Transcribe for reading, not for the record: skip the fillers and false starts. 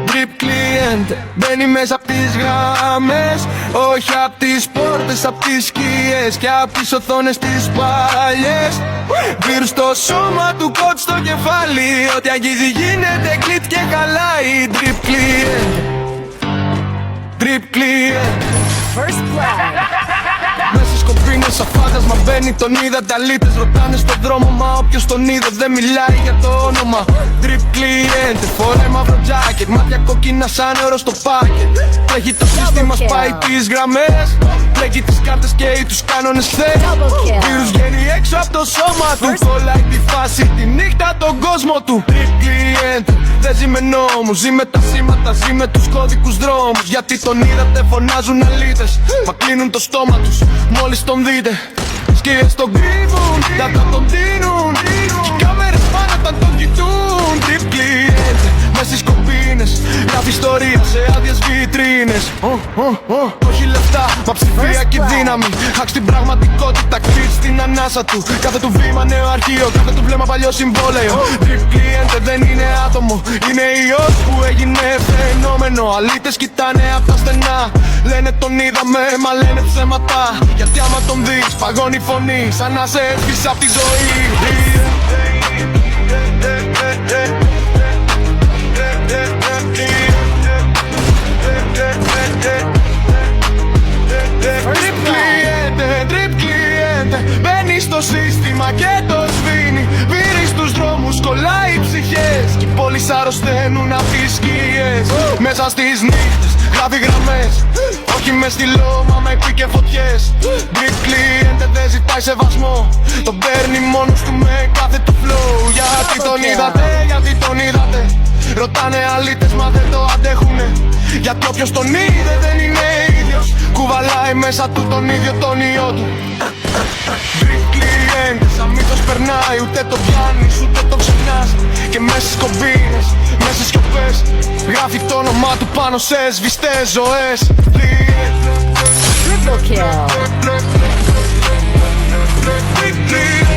Drip client, μπαίνει μέσα απ' τις γραμμές, όχι απ' τις πόρτες, απ' τις σκιές και απ' τις οθόνες τις παλιές. Βίρου στο σώμα του, κότ στο κεφάλι, ό,τι αγγίζει γίνεται κλιτ και χαλάει. Drip client, drip client. First blood. Μέσα στις κομπίνες σαν φάντασμα μπαίνει, τον είδα ταλίτες ρωτάνε στον δρόμο, μα όποιος τον είδε δεν μιλάει για το όνομα. Drip client, φοράει μαύρο jacket, μάτια κόκκινα σαν νερό στο πάκετ. Πλέγει το σύστημα, σπάει τις γραμμές, πλέγει τις κάρτες και τους κανόνες θες. Βίρους βγαίνει έξω από το σώμα του, κολλάει τη φάση, τη νύχτα τον κόσμο του. Drip client, δεν ζει με νόμους, ζει με τα σήματα, ζει με τους κώδικους δρόμους. Γιατί τον είδατε φωνάζουν αλήτες, μα κλείνουν το στόμα τους μόλις τον δείτε. Σκιές τον κρύβουν, δάτα τον δίνουν, κι οι κάμερες πάνω όταν τον κοιτούν. Drip client, μες στις κομπίνες, γράφει ιστορία σε άδειες βιτρίνες. Όχι λεφτά, μα ψηφιακή δύναμη. Hack στην πραγματικότητα, κλειτ στην ανάσα του. Κάθε του βήμα νέο αρχείο, κάθε του βλέμμα παλιό συμβόλαιο. Drip client δεν είναι άτομο, είναι ιός που έγινε φαινόμενο. Αλήτες κοιτάνε απ' τα στενά, λένε τον είδαμε, μα λένε ψέματα. Γιατί άμα τον δεις παγώνει η φωνή, σαν να σε έσβησε απ' τη ζωή. Drip client, μπαίνει στο σύστημα και το σβήνει. Βύρει στους δρόμους, κολλάει ψυχές, κι οι πόλεις αρρωσταίνουν απ' τις σκιές. Μέσα στις νύχτες γράφει γραμμές, όχι με στυλό μα με πι και φωτιές. Drip client δεν ζητάει σεβασμό, τον παίρνει μόνος του με κάθε το flow. Γιατί τον είδατε, γιατί τον είδατε, ρωτάνε αλήτες μα δεν το αντέχουνε. Γιατί όποιος τον είδε δεν είναι ίδιος, κουβαλάει μέσα του τον ίδιο τον ιό του. Drip client, σαν μύθος περνάει, ούτε το πιάνεις ούτε το ξεχνάς. Και μέσα στις κομπίνες, μέσα στις σιωπές, γράφει το όνομά του πάνω σε σβηστές ζωές. Triple kill. Drip client.